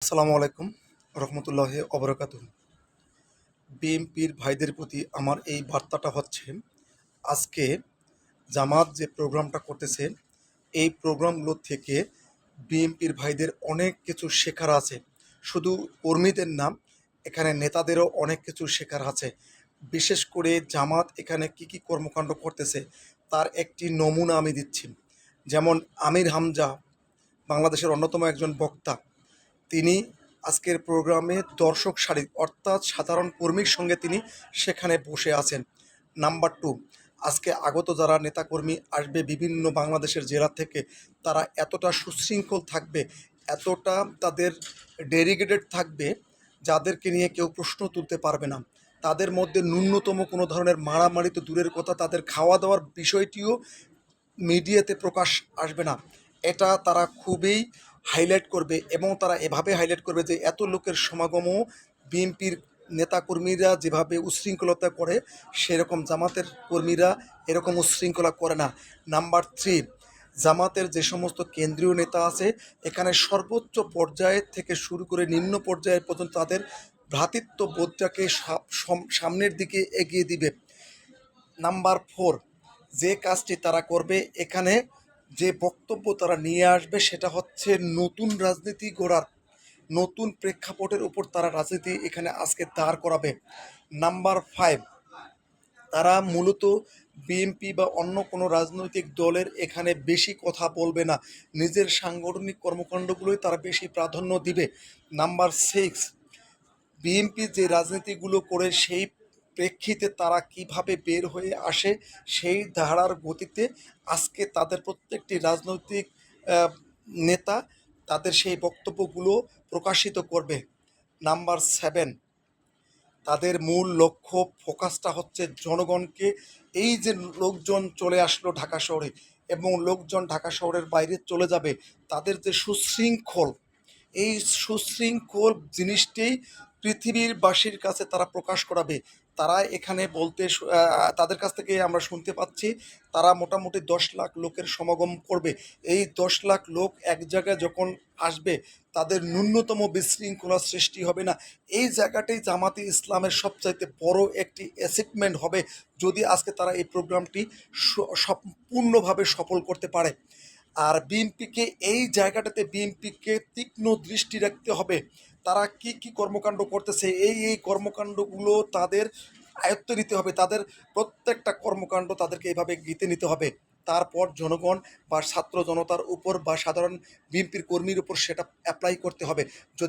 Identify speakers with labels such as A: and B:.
A: আসসালামু আলাইকুম রহমতুল্লাহ অবরাকাতুহ। বিএনপির ভাইদের প্রতি আমার এই বার্তাটা হচ্ছে, আজকে জামাত যে প্রোগ্রামটা করতেছে, এই প্রোগ্রামগুলো থেকে বিএনপির ভাইদের অনেক কিছু শেখার আছে। শুধু কর্মীদের নাম, এখানে নেতাদেরও অনেক কিছু শেখার আছে। বিশেষ করে জামাত এখানে কি কি কর্মকাণ্ড করতেছে তার একটি নমুনা আমি দিচ্ছি। যেমন আমির হামজা, বাংলাদেশের অন্যতম একজন বক্তা, তিনি আজকের প্রোগ্রামে দর্শক সারি অর্থাৎ সাধারণ কর্মীর সঙ্গে তিনি সেখানে বসে আছেন। নাম্বার টু, আজকে আগত যারা নেতাকর্মী আসবে বিভিন্ন বাংলাদেশের জেলা থেকে, তারা এতটা সুশৃঙ্খল থাকবে, এতটা তাদের ডেডিকেটেড থাকবে, যাদেরকে নিয়ে কেউ প্রশ্ন তুলতে পারবে না। তাদের মধ্যে ন্যূনতম কোনো ধরনের মারামারি তো দূরের কথা, তাদের খাওয়া দাওয়ার বিষয়টিও মিডিয়াতে প্রকাশ আসবে না। এটা তারা খুবই হাইলাইট করবে, এবং তারা এভাবে হাইলাইট করবে যে এত লোকের সমাগমও বিএনপির নেতাকর্মীরা যেভাবে উচ্ছৃঙ্খলতা করে, সেরকম জামাতের কর্মীরা এরকম উচ্ছৃঙ্খলা করে না। নাম্বার থ্রি, জামাতের যে সমস্ত কেন্দ্রীয় নেতা আছে, এখানে সর্বোচ্চ পর্যায়ের থেকে শুরু করে নিম্ন পর্যায়ের পর্যন্ত তাদের ভ্রাতৃত্ববোধটাকে সামনের দিকে এগিয়ে দিবে। নাম্বার ফোর, যে কাজটি তারা করবে, এখানে যে বক্তব্য তারা নিয়ে আসবে সেটা হচ্ছে নতুন রাজনীতি গড়ার, নতুন প্রেক্ষাপটের উপর তারা রাজনীতি এখানে আজকে দাঁড় করাবে। নাম্বার ফাইভ, তারা মূলত বিএনপি বা অন্য কোনো রাজনৈতিক দলের এখানে বেশি কথা বলবে না, নিজের সাংগঠনিক কর্মকাণ্ডগুলোই তারা বেশি প্রাধান্য দিবে। নাম্বার সিক্স, বিএনপি যে রাজনীতিগুলো করে সেই প্রেক্ষিতে তারা কিভাবে বের হয়ে আসে, সেই ধারার গতিতে আজকে তাদের প্রত্যেকটি রাজনৈতিক আহ, নেতা তাদের সেই বক্তব্যগুলো প্রকাশিত করবে। নাম্বার সেভেন, তাদের মূল লক্ষ্য ফোকাসটা হচ্ছে জনগণকে, এই যে লোকজন চলে আসলো ঢাকা শহরে এবং লোকজন ঢাকা শহরের বাইরে চলে যাবে, তাদের যে সুশৃঙ্খল, এই সুশৃঙ্খল জিনিসটাই পৃথিবীর বাসীর কাছে তারা প্রকাশ করাবে। তারা এখানে তাদের কাছ থেকে আমরা শুনতে পাচ্ছি, তারা মোটামুটি 10 লাখ লোকের সমাগম করবে। এই 10 লাখ লোক এক জায়গায় যখন আসবে, তাদের ন্যূনতম বিশৃঙ্খলা সৃষ্টি হবে না। এই জায়গাটাই জামাতে ইসলামের সবচাইতে বড় একটি অ্যাচিভমেন্ট হবে, যদি আজকে তারা এই প্রোগ্রামটি সম্পূর্ণভাবে সফল করতে পারে। আর বিএনপিকে এই জায়গাটাতে বিএনপিকে তীক্ষ্ণ দৃষ্টি রাখতে হবে। তারা কি কি কর্মকাণ্ড করতেছে, এই কর্মকাণ্ডগুলো তাদের আয়ত্তে নিতে হবে, তাদের প্রত্যেকটা কর্মকাণ্ড তাদেরকে এইভাবে গীতে নিতে হবে। তারপর জনগণ বা ছাত্র জনতার উপর বা সাধারণ বিএনপির কর্মীর উপর সেটা অ্যাপ্লাই করতে হবে। যদি